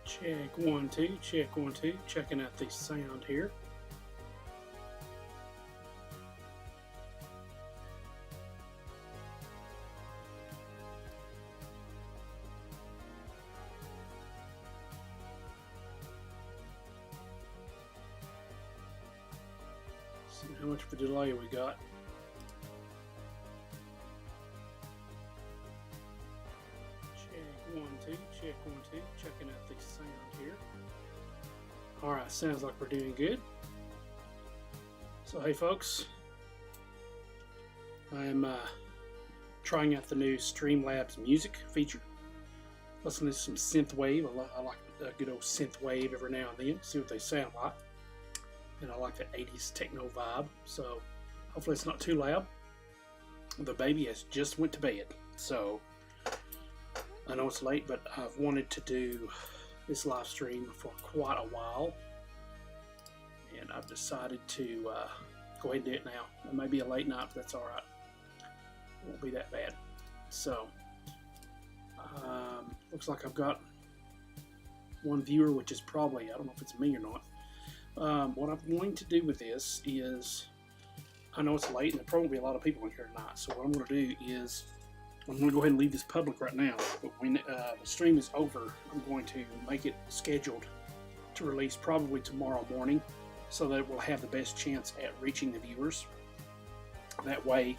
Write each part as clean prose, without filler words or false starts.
Check 1 2, check 1 2, checking out the sound here. See how much of a delay we got. Check 1 2, check 1 2, checking out the sound here. Alright, sounds like we're doing good. So hey folks, I'm trying out the new Streamlabs music feature. Listening to some synth wave. I like a good old synth wave every now and then, see what they sound like. And I like the 80s techno vibe, so hopefully it's not too loud. The baby has just went to bed, so I know it's late, but I've wanted to do this live stream for quite a while, and I've decided to go ahead and do it now. It may be a late night, but that's alright. It won't be that bad. So, looks like I've got one viewer, which is probably, I don't know if it's me or not. What I'm going to do with this is, I know it's late and there probably won't be a lot of people in here tonight, so what I'm going to do is, I'm going to go ahead and leave this public right now, but when the stream is over, I'm going to make it scheduled to release probably tomorrow morning, so that it will have the best chance at reaching the viewers. That way,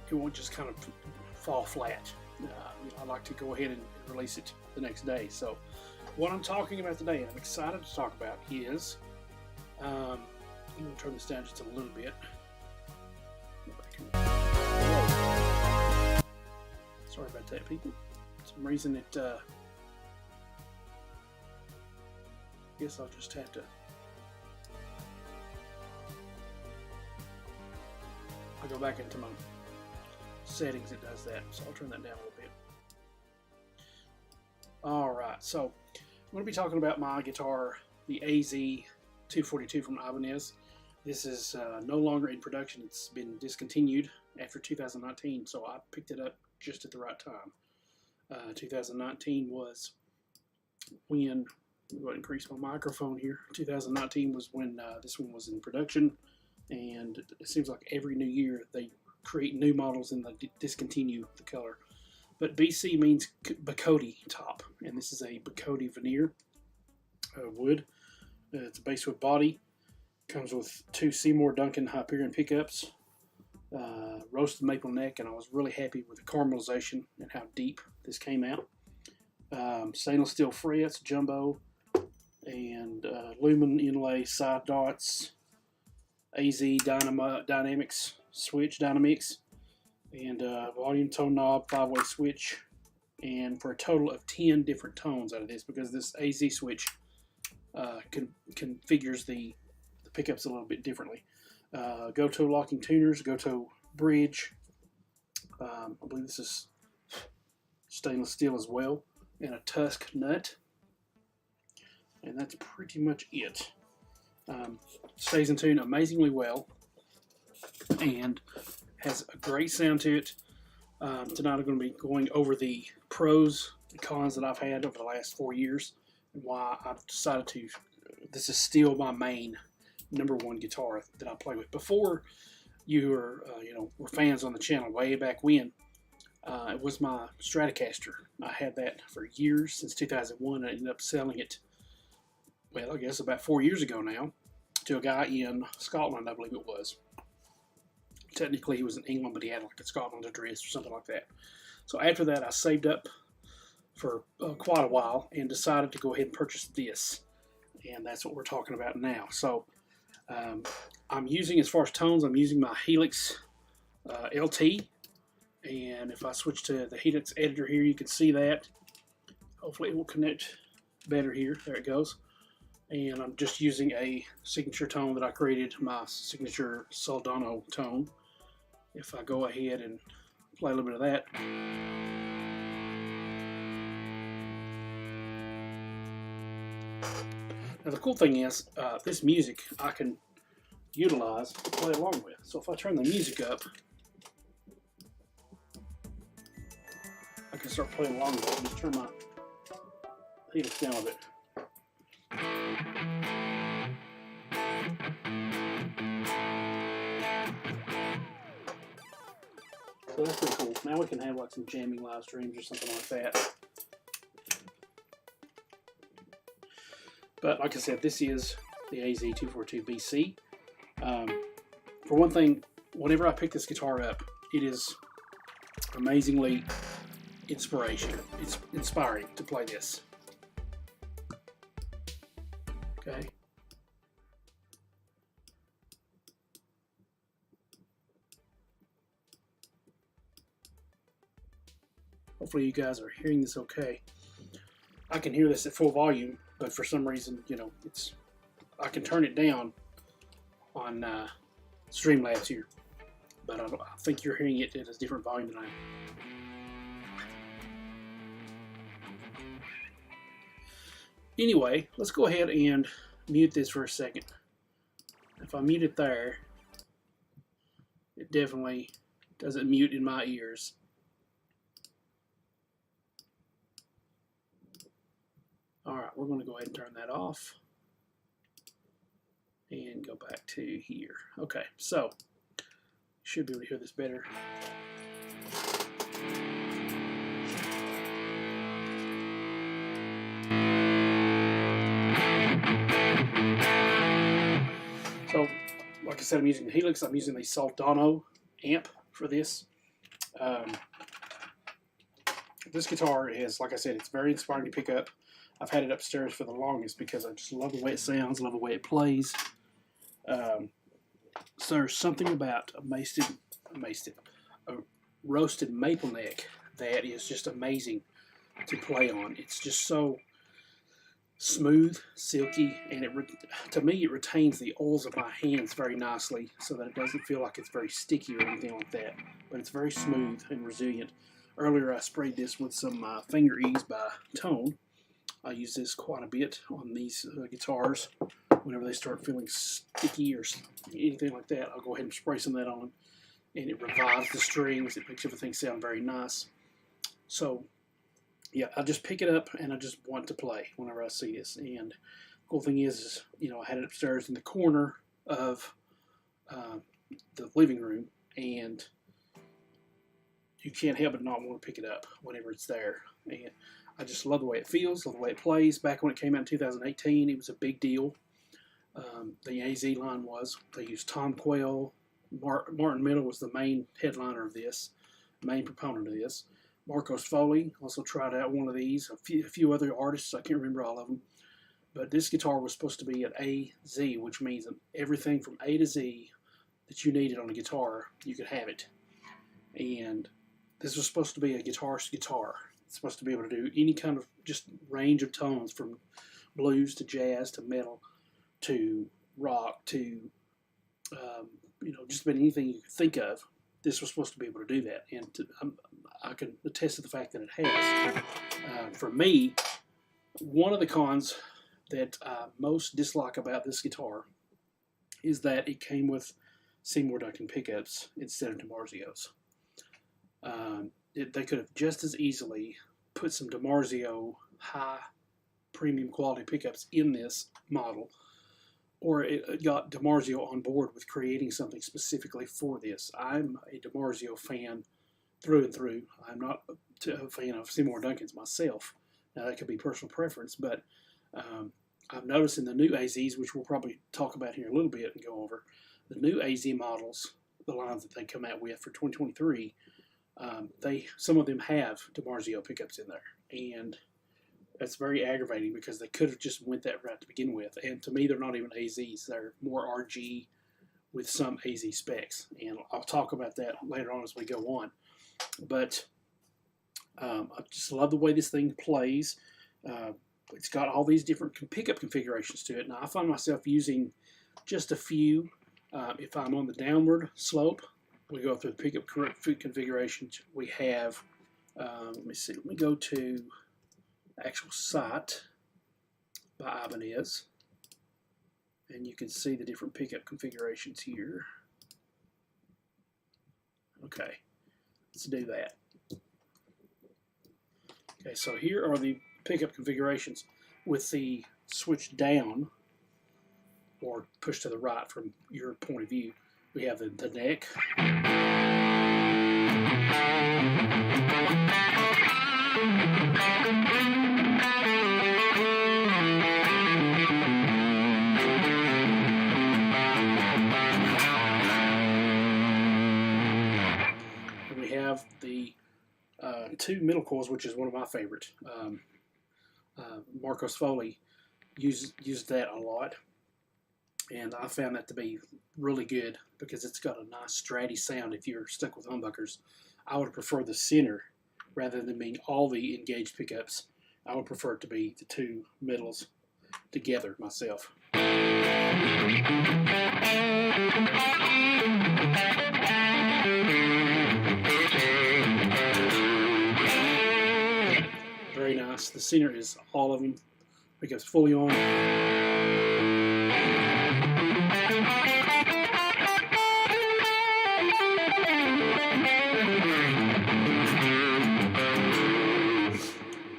it won't just kind of fall flat. I like to go ahead and release it the next day. So what I'm talking about today, and I'm excited to talk about, is I'm going to turn this down just a little bit. Sorry about that, people. For some reason it guess I'll just have to I'll go back into my settings. It does that, so I'll turn that down a little bit. Alright, so I'm going to be talking about my guitar, the AZ242 from Ibanez. This is no longer in production. It's been discontinued after 2019, so I picked it up just at the right time. 2019 was when, I'm going to increase my microphone here. 2019 was when this one was in production, and it seems like every new year they create new models and they discontinue the color. But BC means Bacote top, and this is a Bacote veneer wood. It's a basswood body. Comes with 2 Seymour Duncan Hyperion pickups, roasted maple neck, and I was really happy with the caramelization and how deep this came out. Stainless steel frets, jumbo, and lumen inlay side dots, AZ Dynamics switch, Dynamics, and volume tone knob, 5-way switch, and for a total of 10 different tones out of this, because this AZ switch configures the pickups a little bit differently. Goto locking tuners, Goto bridge. I believe this is stainless steel as well, and a Tusk nut. And that's pretty much it. Stays in tune amazingly well and has a great sound to it. Tonight I'm going to be going over the pros and cons that I've had over the last 4 years, and why I've decided to. This is still my main #1 guitar that I play with. Before you were, were fans on the channel way back when, it was my Stratocaster. I had that for years, since 2001. I ended up selling it, well, I guess about 4 years ago now, to a guy in Scotland, I believe it was. Technically he was in England, but he had like a Scotland address or something like that. So after that I saved up for quite a while and decided to go ahead and purchase this. And that's what we're talking about now. So I'm using, as far as tones, I'm using my Helix LT, and if I switch to the Helix editor here, you can see that. Hopefully it will connect better here. There it goes. And I'm just using a signature tone that I created, my signature Soldano tone. If I go ahead and play a little bit of that. Now the cool thing is, this music I can utilize to play along with. So if I turn the music up, I can start playing along with it. Just turn my Helix down with it. So that's pretty cool. Now we can have like some jamming live streams or something like that. But like I said, this is the AZ242BC. For one thing, whenever I pick this guitar up, it is amazingly inspiring to play this. Okay. Hopefully you guys are hearing this okay. I can hear this at full volume, but for some reason, you know, I can turn it down on Streamlabs here, but I think you're hearing it at a different volume than I am. Anyway, let's go ahead and mute this for a second. If I mute it there, it definitely doesn't mute in my ears. Alright, we're going to go ahead and turn that off and go back to here. Okay, so you should be able to hear this better. So, like I said, I'm using the Helix. I'm using the Soldano amp for this. This guitar is, like I said, it's very inspiring to pick up. I've had it upstairs for the longest because I just love the way it sounds, love the way it plays. So there's something about a roasted maple neck that is just amazing to play on. It's just so smooth, silky, and to me it retains the oils of my hands very nicely so that it doesn't feel like it's very sticky or anything like that. But it's very smooth and resilient. Earlier I sprayed this with some Finger Ease by Tone. I use this quite a bit on these guitars. Whenever they start feeling sticky or anything like that, I'll go ahead and spray some of that on, and it revives the strings. It makes everything sound very nice. So, yeah, I just pick it up and I just want to play whenever I see this. And the cool thing is, you know, I had it upstairs in the corner of the living room, and you can't help but not want to pick it up whenever it's there. And I just love the way it feels, love the way it plays. Back when it came out in 2018, it was a big deal. The AZ line was. They used Tom Quayle. Martin Miller was the main headliner of this, main proponent of this. Marcos Foley also tried out one of these. A few other artists, I can't remember all of them. But this guitar was supposed to be an AZ, which means that everything from A to Z that you needed on a guitar, you could have it. And this was supposed to be a guitarist guitar. It's supposed to be able to do any kind of just range of tones, from blues to jazz to metal to rock to you know, just about anything you could think of. This was supposed to be able to do that, and I can attest to the fact that it has. For me, one of the cons that I most dislike about this guitar is that it came with Seymour Duncan pickups instead of DiMarzio's. They could have just as easily put some DiMarzio high premium quality pickups in this model, or it got DiMarzio on board with creating something specifically for this. I'm a DiMarzio fan through and through. I'm not a fan of Seymour Duncan's myself. Now, that could be personal preference, but I've noticed in the new AZs, which we'll probably talk about here in a little bit and go over, the new AZ models, the lines that they come out with for 2023, some of them have DiMarzio pickups in there, and that's very aggravating because they could have just went that route to begin with. And to me, they're not even AZs; they're more RG with some AZ specs, and I'll talk about that later on as we go on. But I just love the way this thing plays. It's got all these different pickup configurations to it. Now, I find myself using just a few. If I'm on the downward slope, we go through the pickup configurations. We have, let me see, let me go to actual site by Ibanez, and you can see the different pickup configurations here. Okay, let's do that. Okay, so here are the pickup configurations. With the switch down, or push to the right from your point of view, we have the neck. And we have the two middle coils, which is one of my favorite. Marcos Foley used that a lot, and I found that to be really good because it's got a nice stratty sound. If you're stuck with humbuckers, I would prefer the center rather than being all the engaged pickups. I would prefer it to be the two middles together myself. Very nice. The center is all of them. Pickups fully on.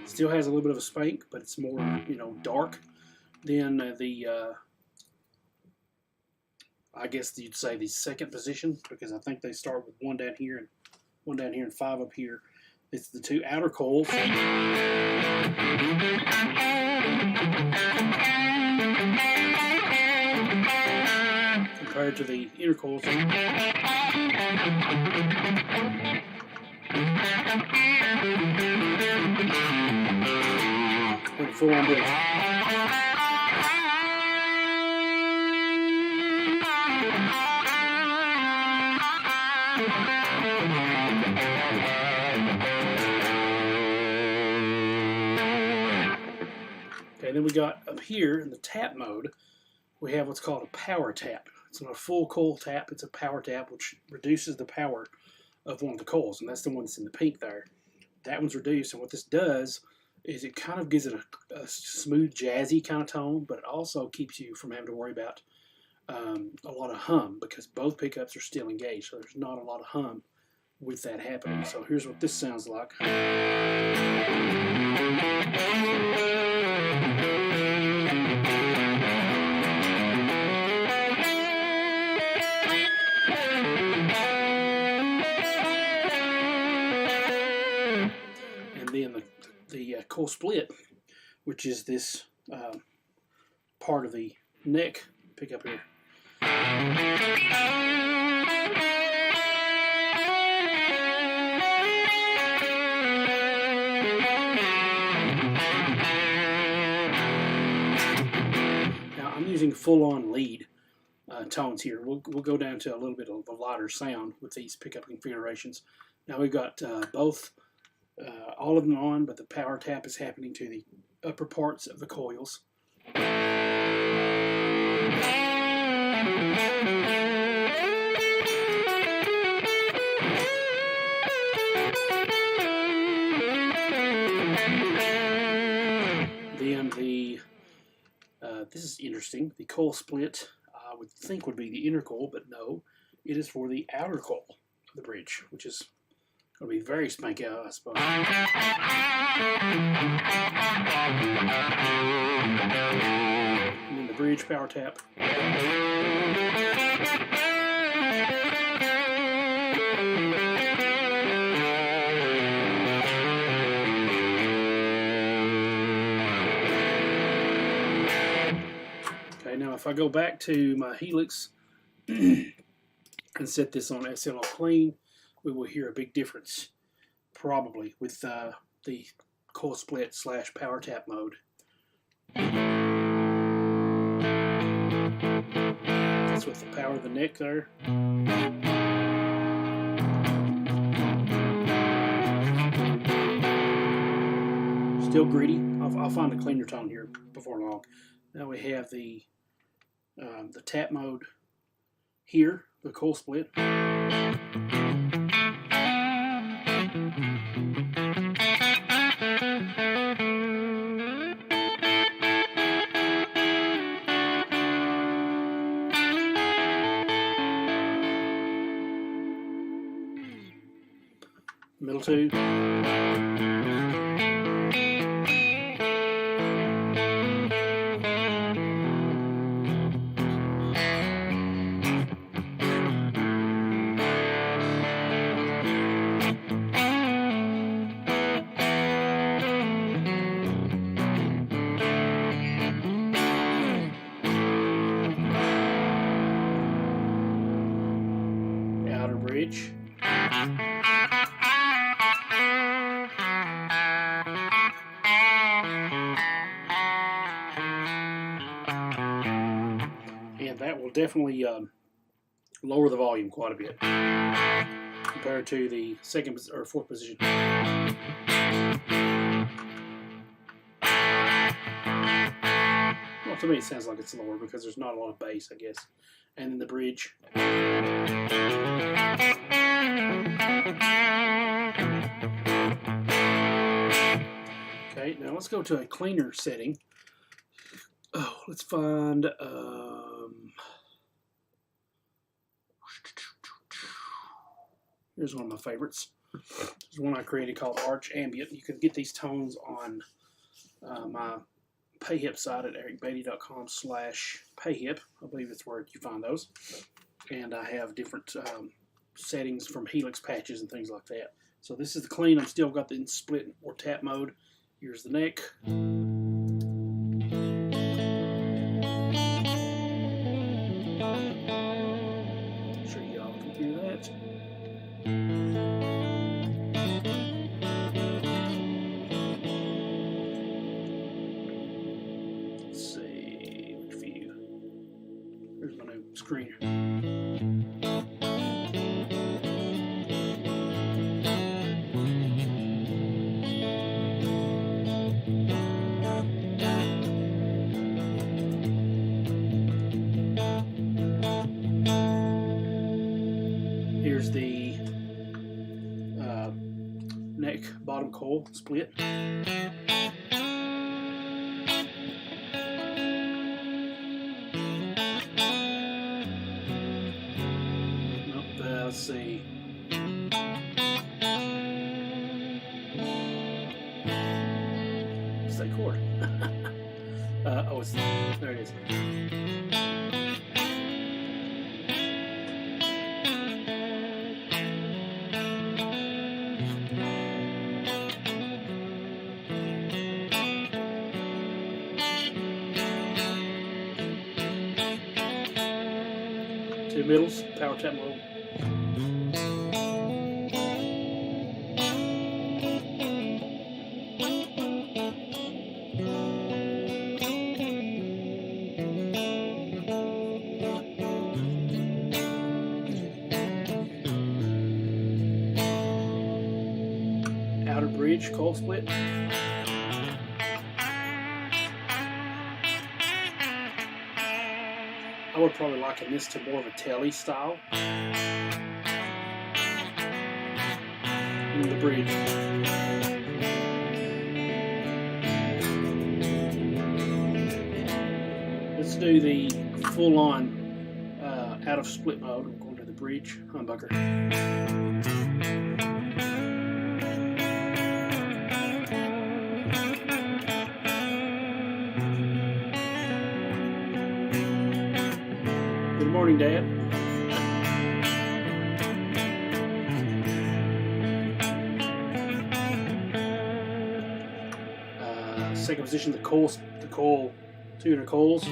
Still has a little bit of a spank, but it's more, dark than I guess you'd say the second position, because I think they start with one down here and 5 up here. It's the two outer coils. Compared to the inner coils. With full on bridge. Okay, then we got up here in the tap mode, we have what's called a power tap. It's not a full coil tap, it's a power tap, which reduces the power of one of the coils, and that's the one that's in the pink there. That one's reduced, and what this does is it kind of gives it a smooth, jazzy kind of tone, but it also keeps you from having to worry about a lot of hum, because both pickups are still engaged, so there's not a lot of hum with that happening. So here's what this sounds like. And then the coil split, which is this part of the neck pickup here. Now I'm using full-on lead tones here. We'll go down to a little bit of a lighter sound with these pickup configurations. Now we've got both, all of them on, but the power tap is happening to the upper parts of the coils. Then this is interesting. The coil split, I would think would be the inner coil, but no, it is for the outer coil of the bridge, which is going to be very spanky out, I suppose. And then the bridge power tap. Okay, now if I go back to my Helix and set this on SLO clean, we will hear a big difference, probably, with the coil split / power tap mode. That's with the power of the neck there. Still greedy. I'll find a cleaner tone here before long. Now we have the tap mode here, the coil split. Middle two. bridge. And that will definitely lower the volume quite a bit compared to the second or fourth position. Well, to me it sounds like it's lower because there's not a lot of bass, I guess. And then the bridge. Okay, now let's go to a cleaner setting. Oh, let's find here's one of my favorites. There's one I created called Arch Ambient. You can get these tones on my PayHip site at ericbeatty.com/payhip. I believe it's where you find those. And I have different settings from Helix patches and things like that. So this is the clean. I'm still got the in split or tap mode. Here's the neck. I'm sure y'all can hear that. Let's see which view. Here's my new screen. Here's the neck bottom coil split. Let's see. It's that chord. Oh, it's there. It is. Two middles, power tap mode. Outer bridge, coil split. I would probably liken this to more of a telly style. And the bridge. Let's do the full-on out of split mode. We're going to the bridge humbucker. Good morning, Dad. Second position, the coil tuner coils.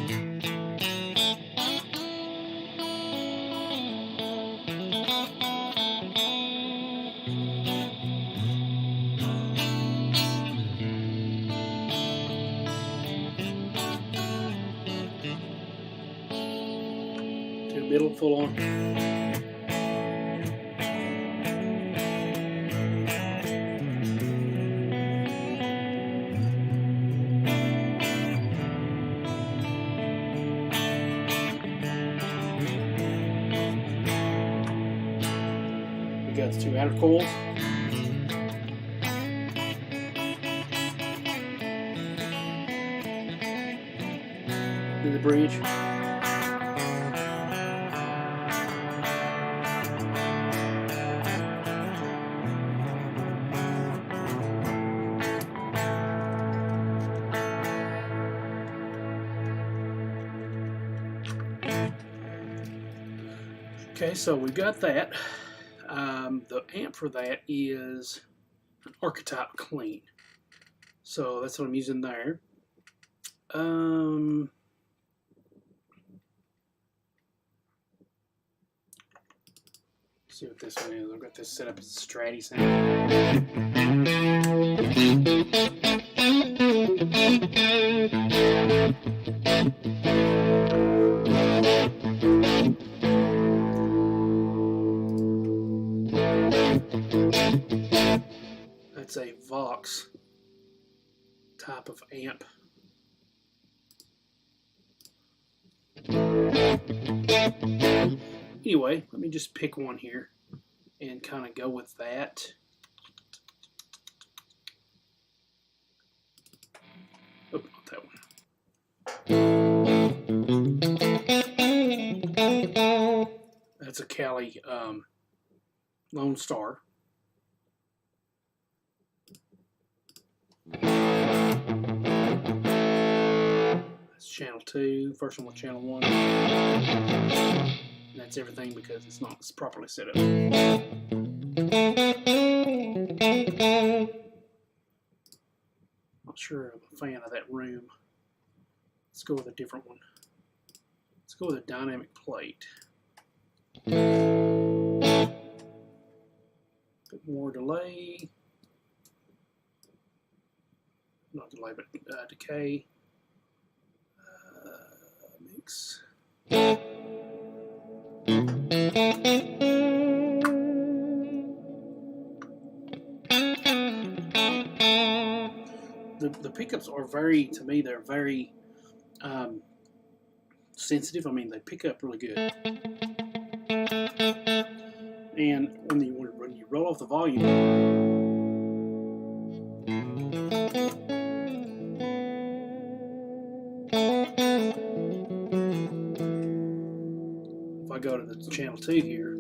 Middle full on. We got the two outer coils. Then the bridge. Okay, so we've got that. The amp for that is an Archetype Clean. So that's what I'm using there. See what this one is. I've got this set up as a Stratty sound. That's a Vox type of amp. Anyway, let me just pick one here and kind of go with that. Oh, not that one. That's a Cali Lone Star. That's channel 2. First one was channel 1. And that's everything because it's not properly set up. Not sure I'm a fan of that room. Let's go with a different one. Let's go with a dynamic plate. Bit more delay. Not delay, but decay. Mix. The pickups are very, to me, they're very sensitive. I mean, they pick up really good. And when you roll off the volume, if I go to the channel 2 here,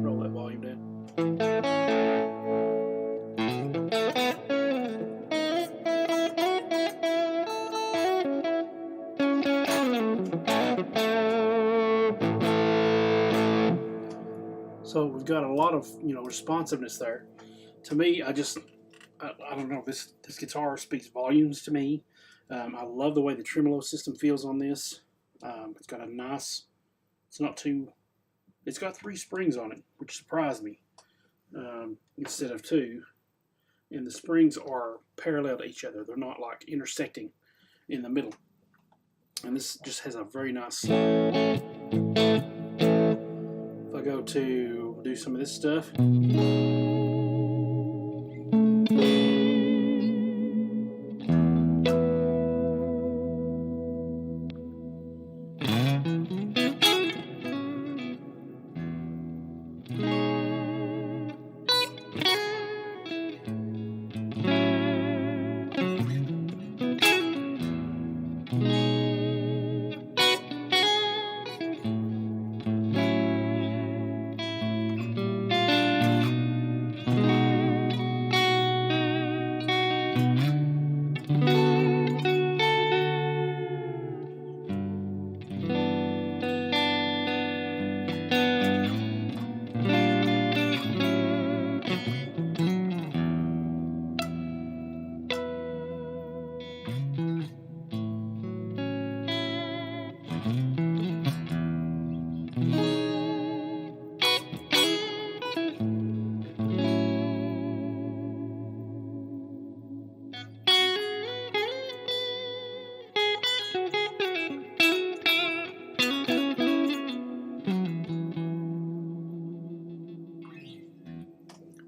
roll that volume down. So we've got a lot of, responsiveness there. To me, I don't know, this guitar speaks volumes to me. I love the way the tremolo system feels on this. It's got a nice, it's got 3 springs on it, which surprised me, instead of 2. And the springs are parallel to each other. They're not like intersecting in the middle. And this just has a very nice, if I go to do some of this stuff,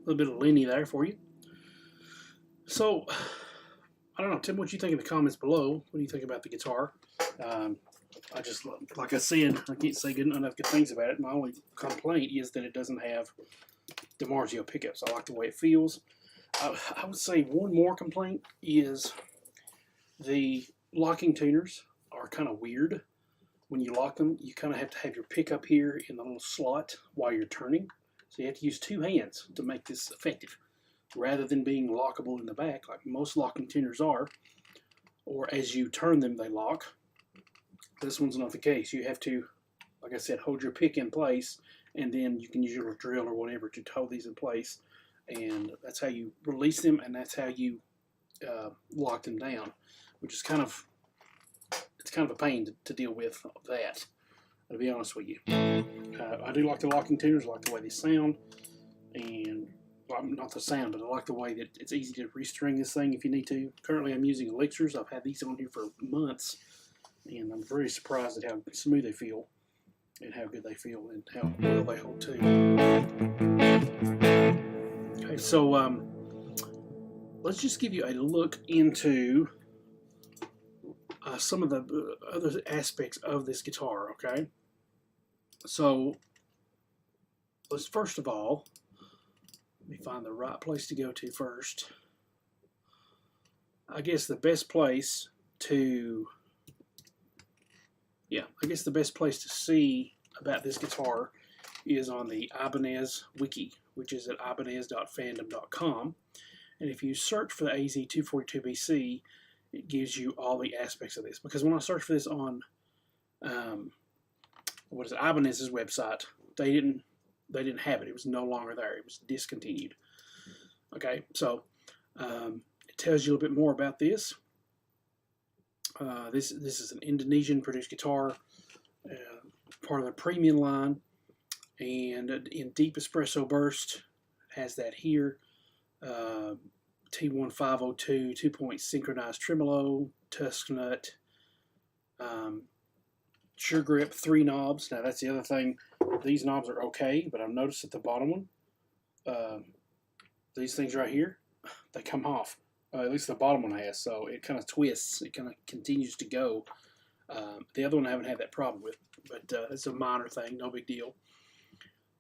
a little bit of Lenny there for you. So, I don't know, Tim, what you think in the comments below? What do you think about the guitar? I just, like I said, I can't say enough good things about it. My only complaint is that it doesn't have DiMarzio pickups. I like the way it feels. I would say one more complaint is the locking tuners are kind of weird. When you lock them, you kind of have to have your pickup here in the little slot while you're turning. So you have to use 2 hands to make this effective, rather than being lockable in the back like most locking tuners are, or as you turn them they lock. This one's not the case. You have to, like I said, hold your pick in place, and then you can use your drill or whatever to hold these in place, and that's how you release them, and that's how you lock them down, which is kind of a pain to deal with that, to be honest with you. I do like the locking tuners. I like the way they sound, and well, not the sound, but I like the way that it's easy to restring this thing if you need to. Currently I'm using Elixirs. I've had these on here for months, and I'm very surprised at how smooth they feel and how good they feel and how well they hold too. Okay, so let's just give you a look into some of the other aspects of this guitar, okay? So let's first of all, let me find the right place to go to first. I guess the best place to see about this guitar is on the Ibanez wiki, which is at ibanez.fandom.com. And if you search for the AZ242BC, it gives you all the aspects of this. Because when I searched for this on Ibanez's website, they didn't have it. It was no longer there. It was discontinued. Okay, so it tells you a little bit more about this. This is an Indonesian produced guitar, part of the premium line, and in deep espresso burst. It has that here. T1502 2-point synchronized tremolo, tusk nut, sure grip, 3 knobs. Now that's the other thing. These knobs are okay, but I've noticed at the bottom one, these things right here, they come off. At least the bottom one has, so it kind of twists. It kind of continues to go. The other one I haven't had that problem with, but it's a minor thing, no big deal.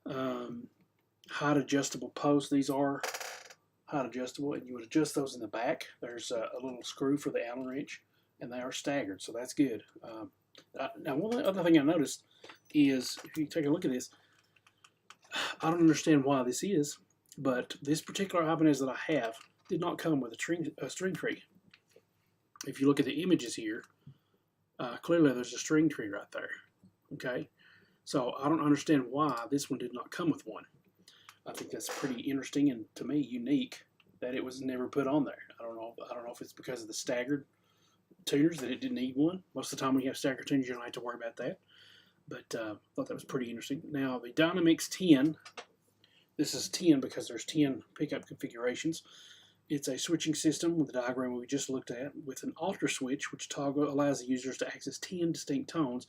Height adjustable posts. These are height adjustable, and you would adjust those in the back. There's a little screw for the Allen wrench, and they are staggered, so that's good. Now, one other thing I noticed is, if you take a look at this, I don't understand why this is, but this particular Ibanez that I have did not come with a string tree. If you look at the images here, clearly there's a string tree right there. Okay, so I don't understand why this one did not come with one. I think that's pretty interesting and, to me, unique that it was never put on there. I don't know if it's because of the staggered tuners that it didn't need one. Most of the time when you have staggered tuners, you don't have to worry about that. But I thought that was pretty interesting. Now, the Dynamix 10, this is 10 because there's 10 pickup configurations. It's a switching system with the diagram we just looked at, with an alter switch, which allows the users to access 10 distinct tones.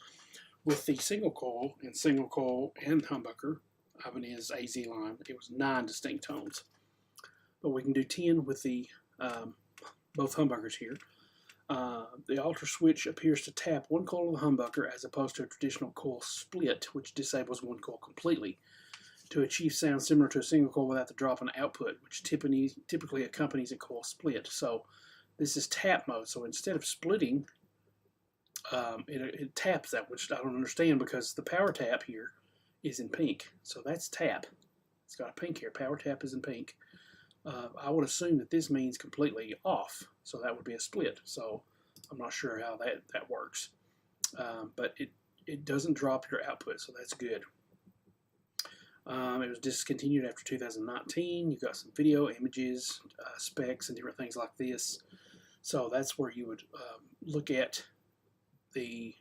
With the single coil and humbucker Ibanez AZ line, it was 9 distinct tones. But we can do 10 with the both humbuckers here. The alter switch appears to tap one coil of the humbucker as opposed to a traditional coil split, which disables one coil completely, to achieve sound similar to a single coil without the drop in output, which typically accompanies a coil split. So this is tap mode. So instead of splitting, it taps that, which I don't understand because the power tap here is in pink. So that's tap. It's got a pink here. Power tap is in pink. I would assume that this means completely off, so that would be a split. So I'm not sure how that works, but it doesn't drop your output, so that's good. It was discontinued after 2019. You've got some video, images, specs, and different things like this. So that's where you would look at the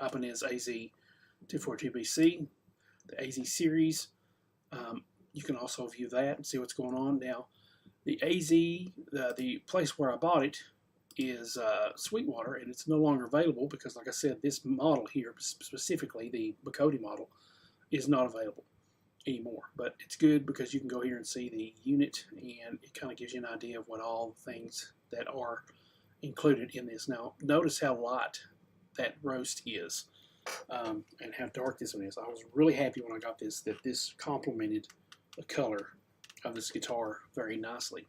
Ibanez AZ242BC, the AZ series. You can also view that and see what's going on. Now, the AZ, the place where I bought it is Sweetwater, and it's no longer available because, like I said, this model here, specifically the Bacote model, is not available anymore. But it's good because you can go here and see the unit, and it kind of gives you an idea of what all the things that are included in this. Now, notice how light that roast is, and how dark this one is. I was really happy when I got this, that this complemented the color of this guitar very nicely.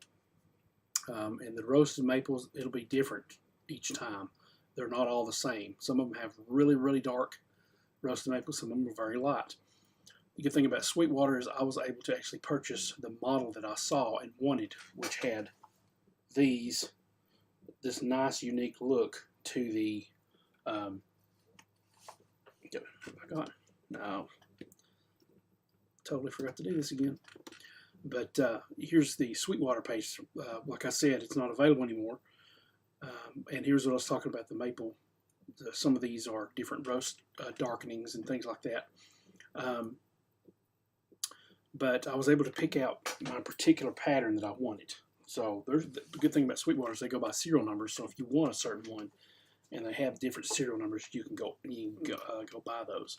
And the roasted maples, it'll be different each time. They're not all the same. Some of them have really, really dark roasted maples. Some of them are very light. The good thing about Sweetwater is I was able to actually purchase the model that I saw and wanted, which had this nice, unique look to the Go back on. No, totally forgot to do this again. But here's the Sweetwater page. Like I said, it's not available anymore. And here's what I was talking about, the maple. Some of these are different roast darkenings and things like that. But I was able to pick out my particular pattern that I wanted. So there's the good thing about Sweetwater is they go by serial numbers. So if you want a certain one and they have different serial numbers, you can go buy those.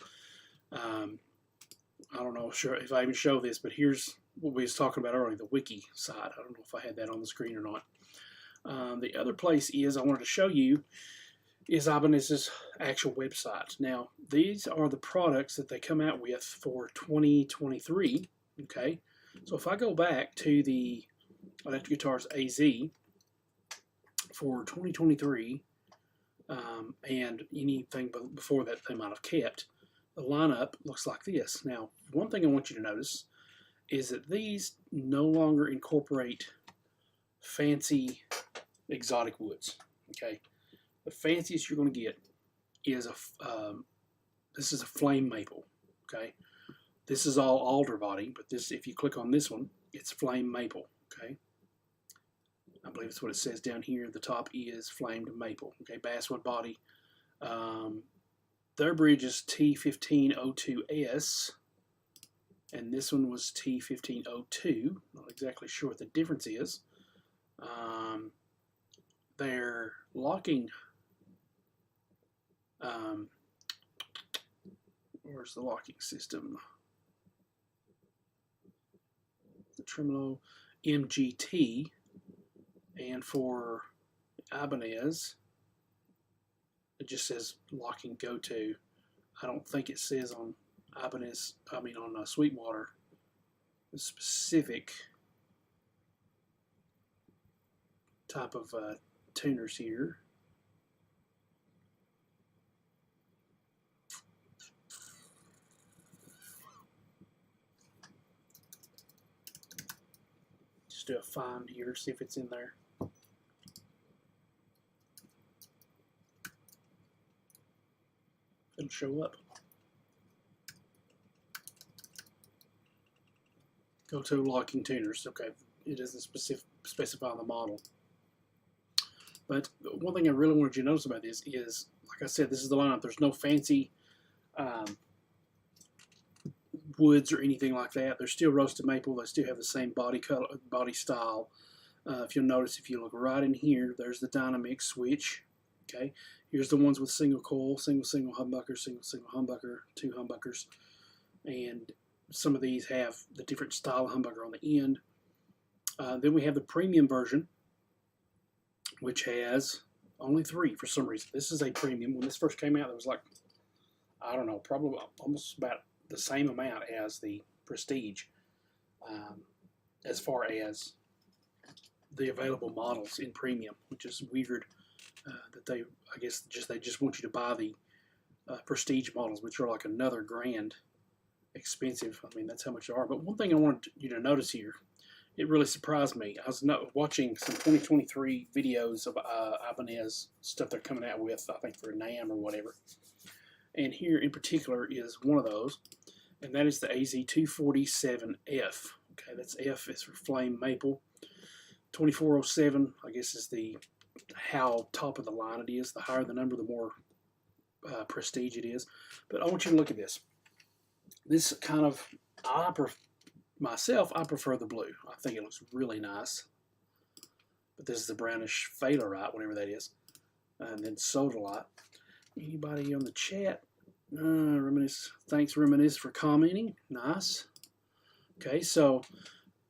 I don't know if I even show this, but here's what we was talking about earlier, the wiki side. I don't know if I had that on the screen or not. The other place I wanted to show you is Ibanez's actual website. Now, these are the products that they come out with for 2023. Okay, so if I go back to the Electric Guitarist AZ for 2023, and anything before that they might have kept, the lineup looks like this. Now, one thing I want you to notice is that these no longer incorporate fancy exotic woods. Okay, the fanciest you're going to get is this is a flame maple. Okay, this is all alder body, but this, if you click on this one, it's flame maple. Okay, I believe it's what it says down here. The top is flamed maple. Okay, basswood body. Their bridge is T1502S, and this one was T1502. Not exactly sure what the difference is. Their locking, where's the locking system? The tremolo MGT, and for Ibanez, it just says locking go-to. I don't think it says on Ibanez, on Sweetwater, the specific type of tuners here. Just do a find here, see if it's in there. It'll show up. Go to locking tuners. Okay, it doesn't specify the model. But one thing I really wanted you to notice about this is, like I said, this is the lineup. There's no fancy woods or anything like that. They're still roasted maple. They still have the same body color, body style. If you'll notice, if you look right in here, there's the dynamic switch. Okay, here's the ones with single coil, single humbucker, single humbucker, two humbuckers, and some of these have the different style of humbucker on the end. Then we have the premium version, which has only 3 for some reason. This is a premium. When this first came out, there was like, I don't know, probably almost about the same amount as the Prestige, as far as the available models in premium, which is weird. That they, I guess, they just want you to buy the Prestige models, which are like another grand expensive. I mean, that's how much they are. But one thing I wanted you to notice here, it really surprised me. I was watching some 2023 videos of Ibanez stuff they're coming out with, I think for NAMM or whatever. And here in particular is one of those, and that is the AZ242BC. Okay, that's F is for flame maple. 2407, I guess, is the how top of the line it is. The higher the number, the more prestige it is. But I want you to look at this. This kind of, myself, I prefer the blue. I think it looks really nice. But this is the brownish Phalerite, whatever that is. And then Sodalite. Anybody on the chat? Reminisce. Thanks, Reminisce, for commenting. Nice. Okay, so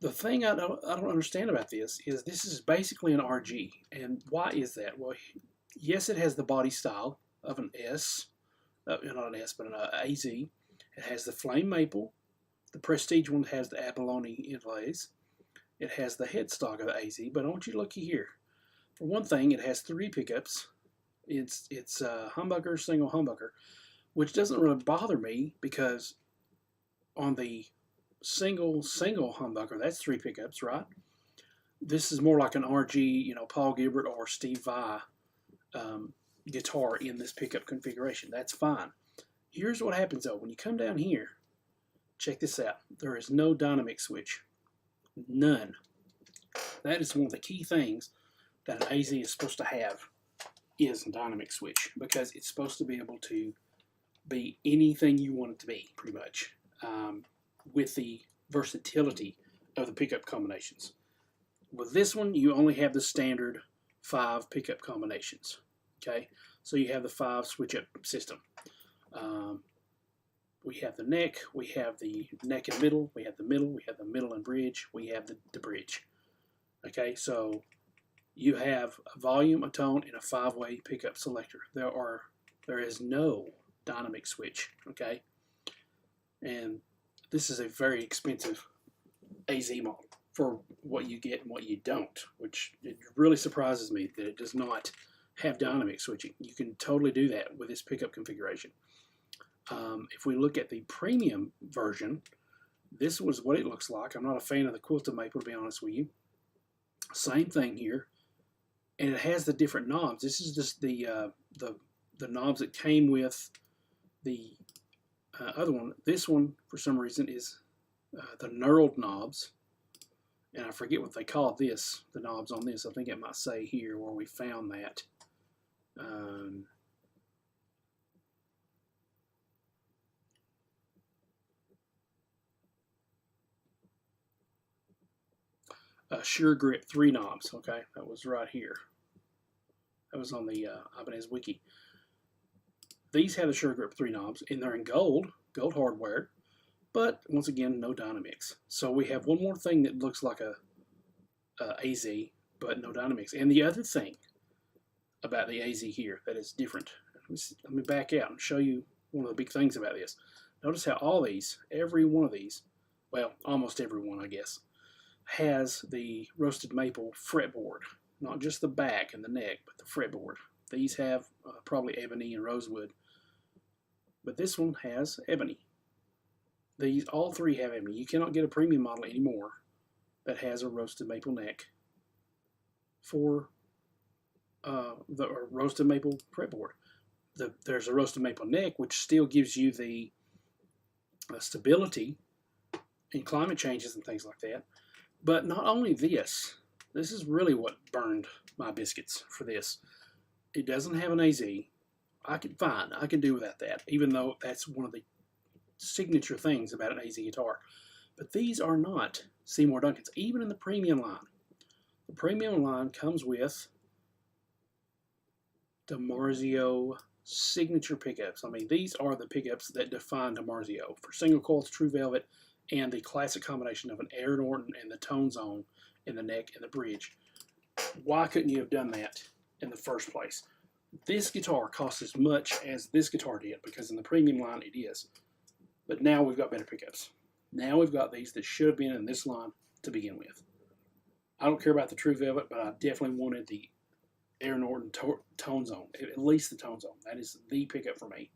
the thing I don't understand about this is basically an RG. And why is that? Well, yes, it has the body style of an S. Not an S, but an AZ. It has the flame maple. The Prestige one has the abalone inlays. It has the headstock of the AZ. But I want you to look here. For one thing, it has 3 pickups. It's humbucker, single humbucker, which doesn't really bother me because on the single humbucker, that's 3 pickups, right? This is more like an RG, Paul Gilbert or Steve Vai guitar in this pickup configuration. That's fine. Here's what happens though. When you come down here, check this out. There is no dynamic switch. None. That is one of the key things that an AZ is supposed to have, is a dynamic switch, because it's supposed to be able to be anything you want it to be, pretty much, with the versatility of the pickup combinations. With this one, you only have the standard 5 pickup combinations. Okay, so you have the 5 switch up system. We have the neck, we have the neck and middle, we have the middle and bridge, we have the bridge. Okay, so you have a volume, a tone, and a 5-way pickup selector. There is no dynamic switch. Okay, and this is a very expensive AZ model for what you get and what you don't, which it really surprises me that it does not have dynamic switching. You can totally do that with this pickup configuration. If we look at the premium version, this was what it looks like. I'm not a fan of the quilted maple, to be honest with you. Same thing here, and it has the different knobs. This is just the knobs that came with the other one. This one, for some reason, is the knurled knobs, and I forget what they call this, the knobs on this. I think it might say here where we found that. Sure Grip 3 knobs. Okay, that was right here. That was on the Ibanez wiki. These have the Sure Grip 3 knobs, and they're in gold hardware, but once again, no dynamics. So we have one more thing that looks like a AZ, but no dynamics. And the other thing about the AZ here that is different, let me back out and show you one of the big things about this. Notice how all these, every one of these, well, almost every one, I guess, has the roasted maple fretboard. Not just the back and the neck, but the fretboard. These have probably ebony and rosewood, but this one has ebony. These, all three have ebony. You cannot get a premium model anymore that has a roasted maple neck for the roasted maple fretboard. There's a roasted maple neck, which still gives you the stability in climate changes and things like that. But not only this is really what burned my biscuits for this. It doesn't have an AZ. I can do without that, even though that's one of the signature things about an AZ guitar. But these are not Seymour Duncans, even in the premium line. The premium line comes with DiMarzio signature pickups. I mean, these are the pickups that define DiMarzio. For single coils, True Velvet, and the classic combination of an Aaron Norton and the tone zone in the neck and the bridge. Why couldn't you have done that in the first place? This guitar costs as much as this guitar did, because in the premium line it is. But now we've got better pickups. Now we've got these that should have been in this line to begin with. I don't care about the True Velvet, but I definitely wanted the Aaron Norton tone zone, at least the tone zone. That is the pickup for me.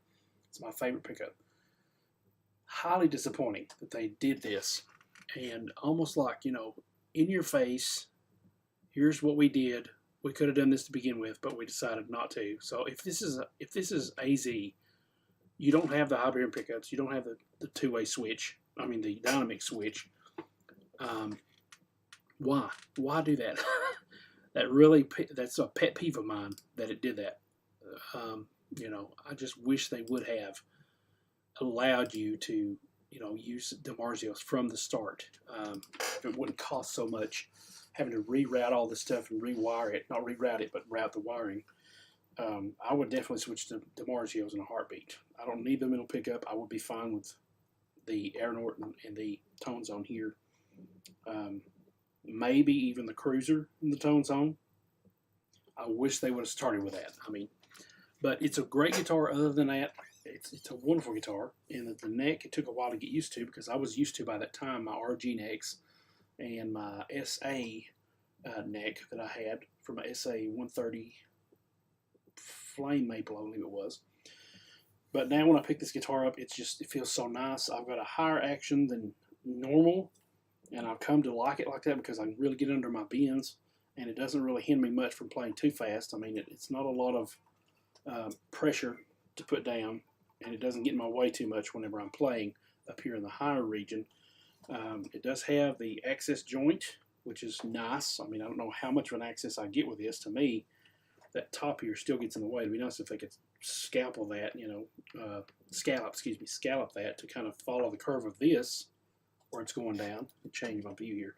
It's my favorite pickup. Highly disappointing that they did this, and almost like, you know, in your face, here's what we did. We could have done this to begin with, but we decided not to. So if this is AZ, you don't have the high bearing pickups, you don't have the two-way switch, I mean the dynamic switch. Why do that? That's a pet peeve of mine that it did that. You know, I just wish they would have allowed you to, you know, use DiMarzios from the start. If it wouldn't cost so much having to reroute all this stuff and rewire it, not reroute it, but route the wiring. I would definitely switch to DiMarzios in a heartbeat. I don't need the middle pickup. I would be fine with the Aaron Norton and the tone zone here. Maybe even the Cruiser in the tone zone. I wish they would have started with that. I mean, but it's a great guitar. Other than that, it's a wonderful guitar. And the neck, it took a while to get used to, because I was used to, by that time, my RG necks and my SA neck that I had from my SA130 Flame Maple, I believe it was. But now when I pick this guitar up, it feels so nice. I've got a higher action than normal, and I've come to like it like that because I can really get under my bends, and it doesn't really hinder me much from playing too fast. I mean, it's not a lot of pressure to put down, and it doesn't get in my way too much whenever I'm playing up here in the higher region. It does have the access joint, which is nice. I mean, I don't know how much of an access I get with this. To me, that top here still gets in the way. It'd be nice if they could scallop that, scallop that to kind of follow the curve of this, where it's going down. I'll change my view here.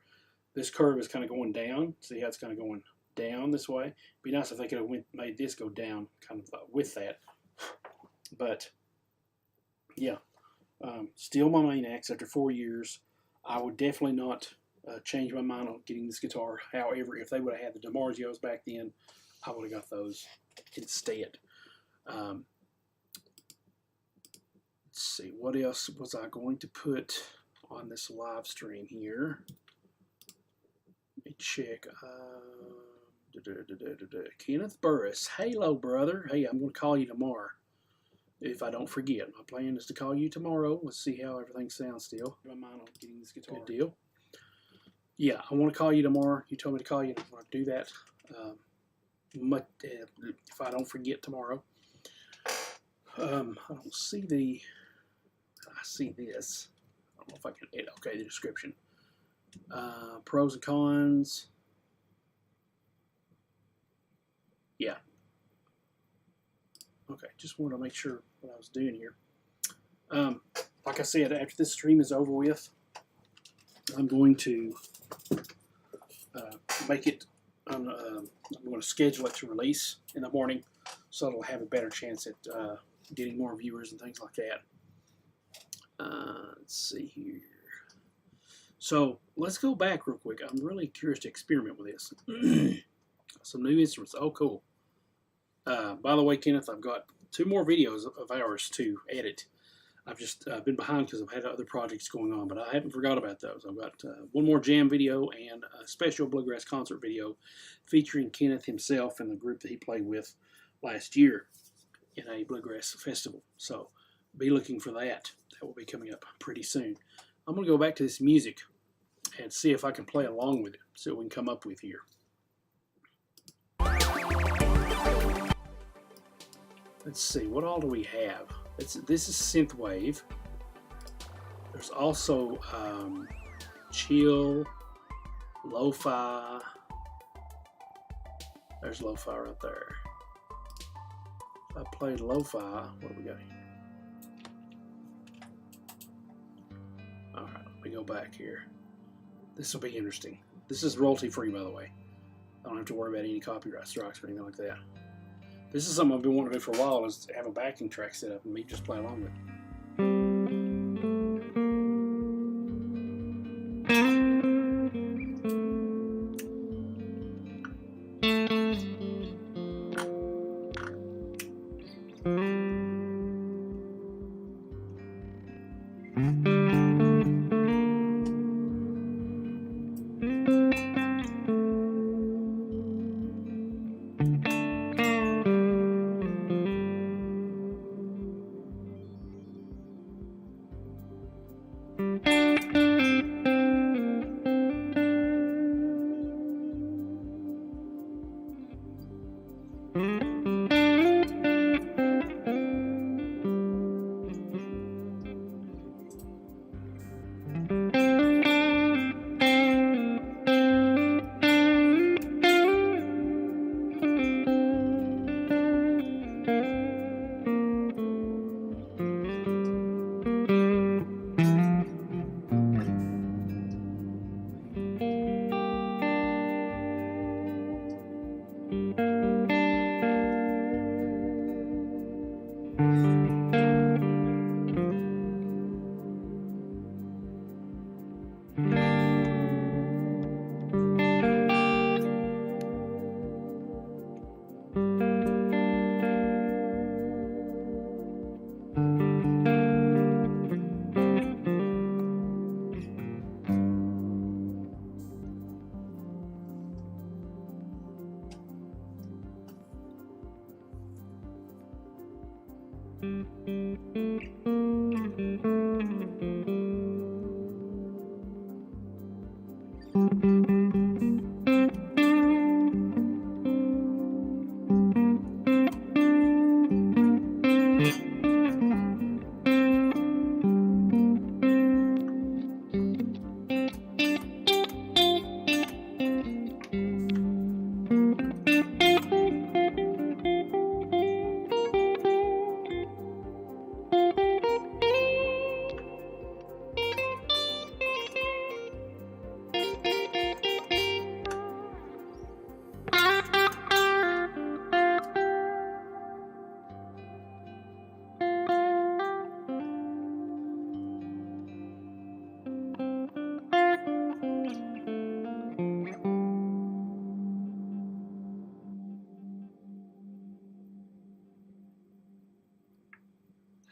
This curve is kind of going down. See how it's kind of going down this way? It'd be nice if they could have made this go down kind of with that. But yeah, still my main axe after 4 years. I would definitely not change my mind on getting this guitar. However, if they would have had the DiMarzios back then, I would have got those instead. Let's see, what else was I going to put on this live stream here? Let me check. Kenneth Burris. Hello, brother. Hey, I'm going to call you tomorrow if I don't forget. My plan is to call you tomorrow. Let's see how everything sounds still. My mind on getting this guitar. Good deal. Yeah, I want to call you tomorrow. You told me to call you. I'm going to do that. If I don't forget tomorrow. I don't see the. I see this. I don't know if I can edit. Okay, the description. Pros and cons. Yeah. Okay, just wanted to make sure what I was doing here. Like I said, after this stream is over with, I'm going to make it. I'm going to schedule it to release in the morning, so it'll have a better chance at getting more viewers and things like that. Let's see here. So let's go back real quick. I'm really curious to experiment with this. Some new instruments. Oh, cool. By the way, Kenneth, I've got 2 more videos of ours to edit. I've just been behind because I've had other projects going on, but I haven't forgot about those. I've got 1 more jam video and a special bluegrass concert video featuring Kenneth himself and the group that he played with last year in a bluegrass festival. So be looking for that. That will be coming up pretty soon. I'm going to go back to this music and see if I can play along with it, see what we can come up with here. Let's see, what all do we have? This is synthwave. There's also chill, lo-fi. There's lo-fi right there. If I played lo-fi, what do we got here? Alright, let me go back here. This will be interesting. This is royalty-free, by the way. I don't have to worry about any copyright strikes or anything like that. This is something I've been wanting to do for a while, is to have a backing track set up and me just play along with it.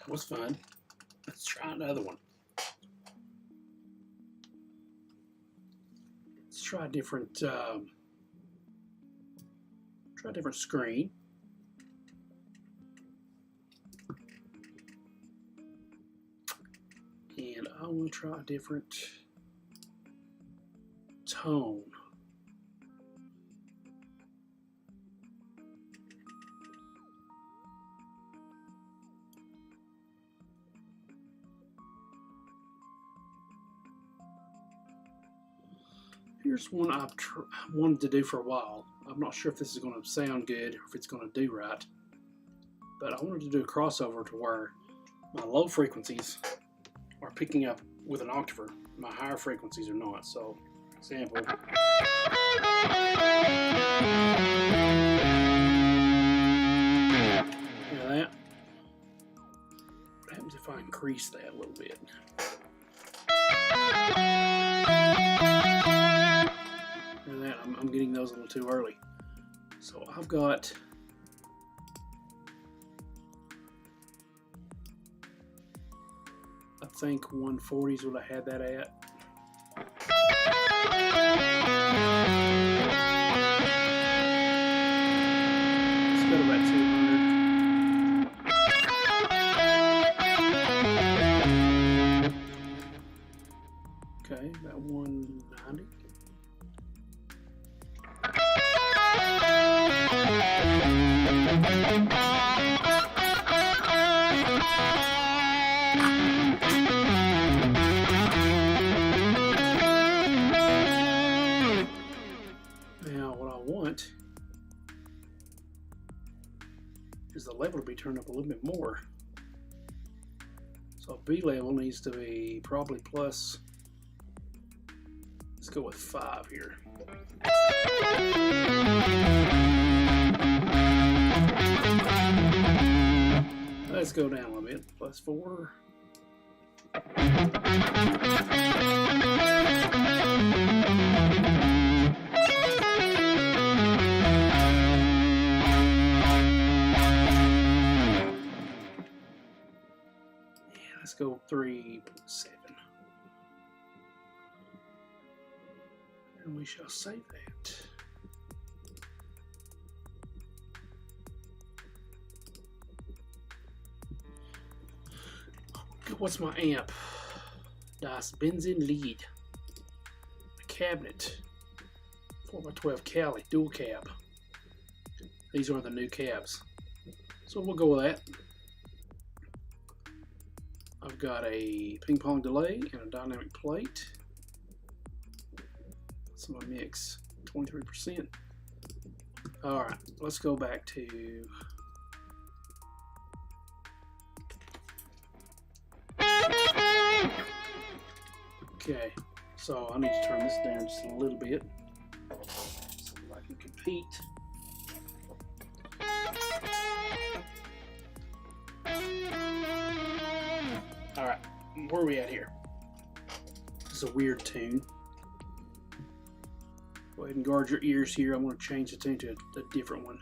was fun. Let's try another one. Let's try a different screen. And I want to try a different tone. Here's one I've wanted to do for a while. I'm not sure if this is going to sound good or if it's going to do right, but I wanted to do a crossover to where my low frequencies are picking up with an octaver. My higher frequencies are not. So, example. Hear that? What happens if I increase that a little bit? Hear that? I'm getting those a little too early. So I've got I think 140 is what I had that at. Let's go to about 200. Okay, about 190. Now what I want is the level to be turned up a little bit more. So B level needs to be probably plus, let's go with 5 here. Let's go down a little bit, plus 4. Let's go 3.7. And we shall save that. What's my amp? Das Benzin lead. A cabinet. 4x12 Cali dual cab. These are the new cabs. So we'll go with that. I've got a ping pong delay and a dynamic plate. That's my mix, 23%. All right, let's go back to okay. So I need to turn this down just a little bit so I can compete. All right, where are we at here? This is a weird tune. Go ahead and guard your ears here. I'm going to change the tune to a different one.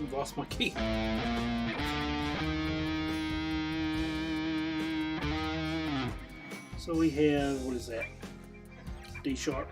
I've lost my key. So we have, what is that? D sharp.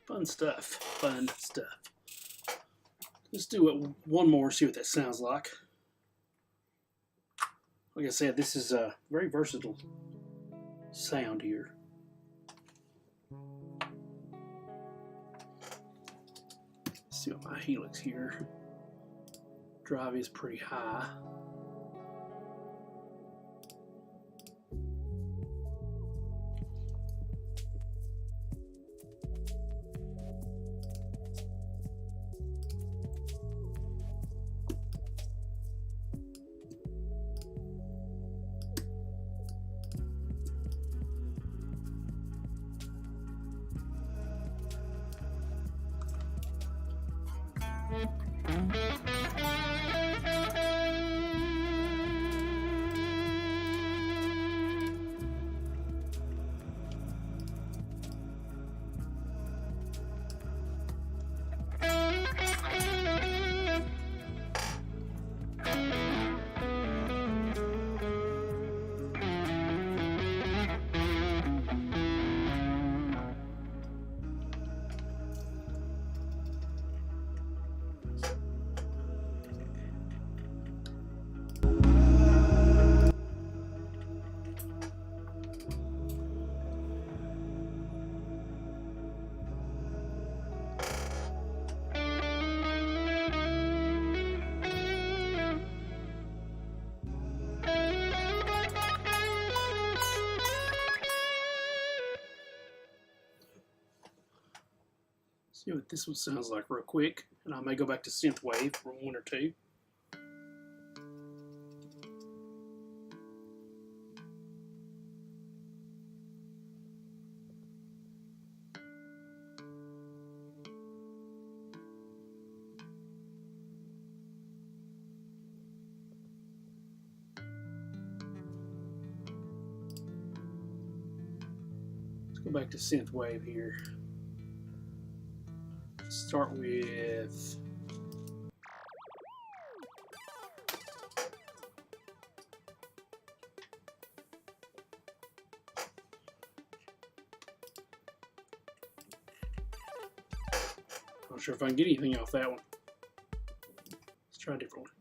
Fun stuff. Fun stuff. Let's do it one more, see what that sounds like. Like I said, this is a very versatile sound here. Let's see what my helix here. Drive is pretty high. See what this one sounds like real quick, and I may go back to synthwave for one or two. Let's go back to synthwave here. Start with not sure if I can get anything off that one. Let's try a different one.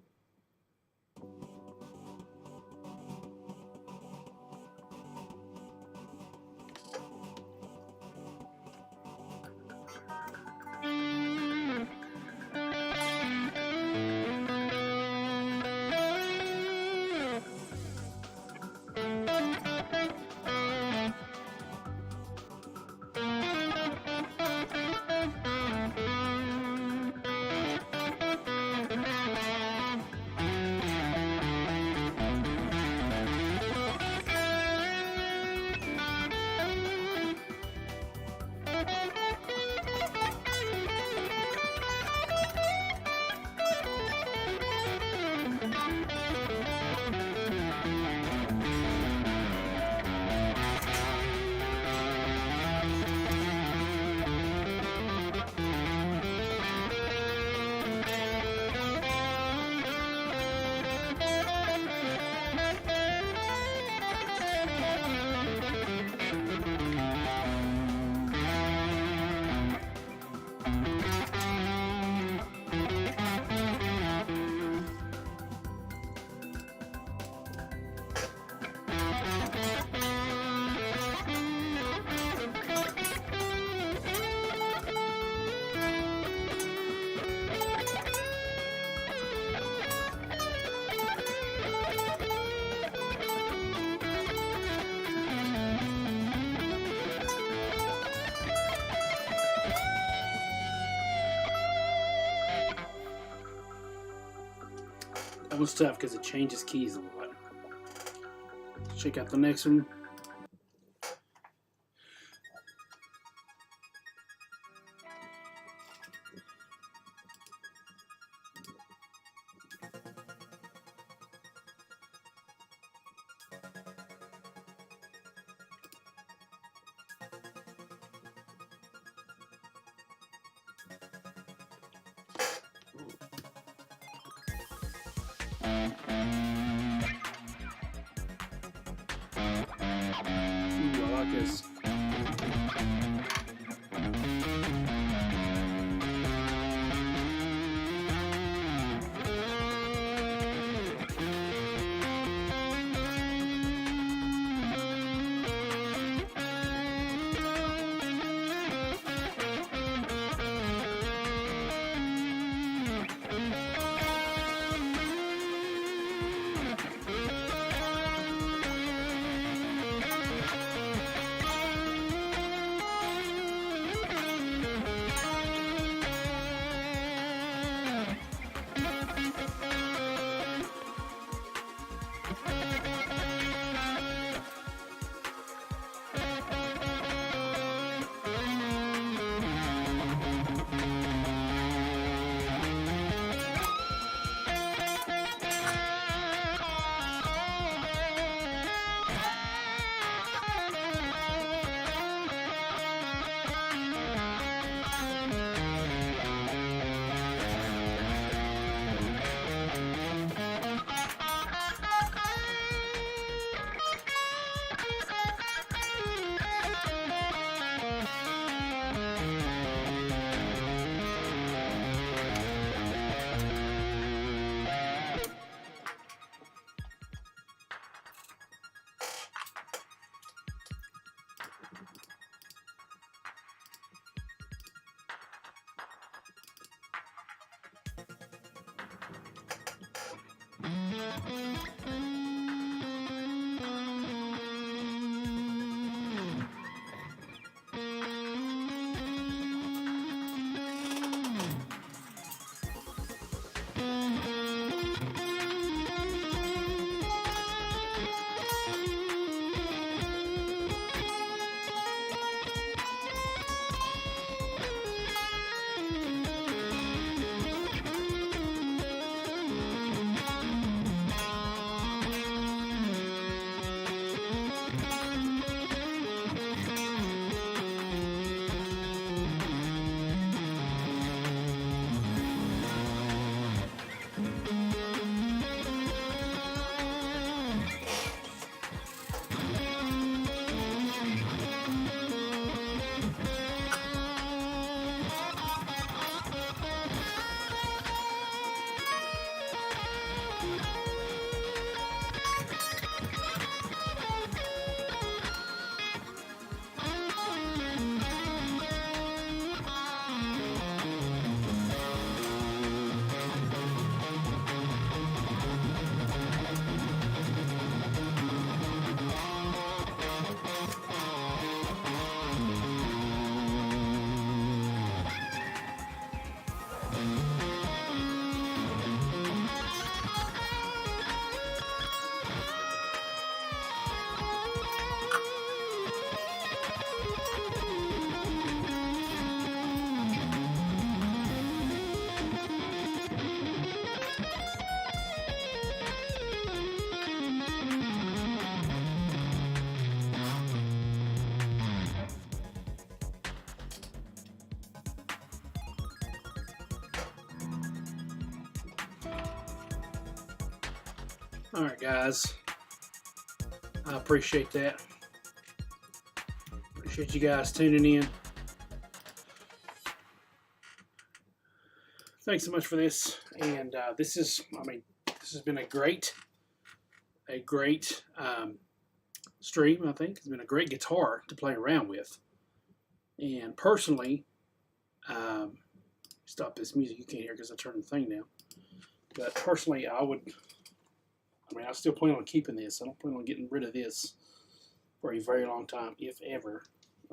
That one's tough because it changes keys a lot. Check out the next one. Ooh, I like this. Alright guys, I appreciate that. Appreciate you guys tuning in. Thanks so much for this, and this has been a great stream. I think it's been a great guitar to play around with. And personally, stop this music, you can't hear because I turned the thing down. But personally, I still plan on keeping this. I don't plan on getting rid of this for a very long time, if ever.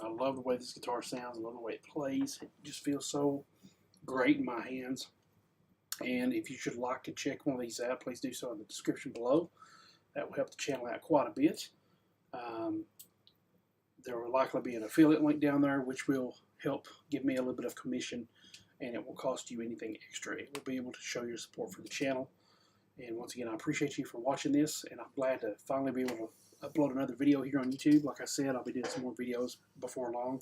I love the way this guitar sounds. I love the way it plays. It just feels so great in my hands. And if you should like to check one of these out, please do so in the description below. That will help the channel out quite a bit. There will likely be an affiliate link down there, which will help give me a little bit of commission, and it won't cost you anything extra. It will be able to show your support for the channel. And once again, I appreciate you for watching this, and I'm glad to finally be able to upload another video here on YouTube. Like I said, I'll be doing some more videos before long.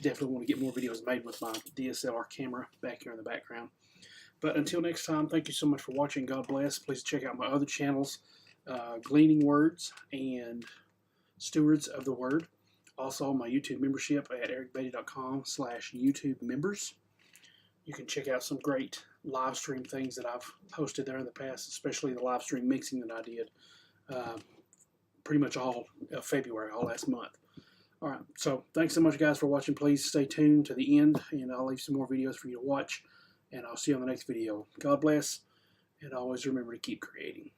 Definitely want to get more videos made with my DSLR camera back here in the background. But until next time, thank you so much for watching. God bless. Please check out my other channels, Gleaning Words and Stewards of the Word. Also, my YouTube membership at ericbeatty.com/YouTube members. You can check out some great live stream things that I've posted there in the past, especially the live stream mixing that I did pretty much all of February, all last month. All right, so thanks so much, guys, for watching. Please stay tuned to the end, and I'll leave some more videos for you to watch, and I'll see you on the next video. God bless, and always remember to keep creating.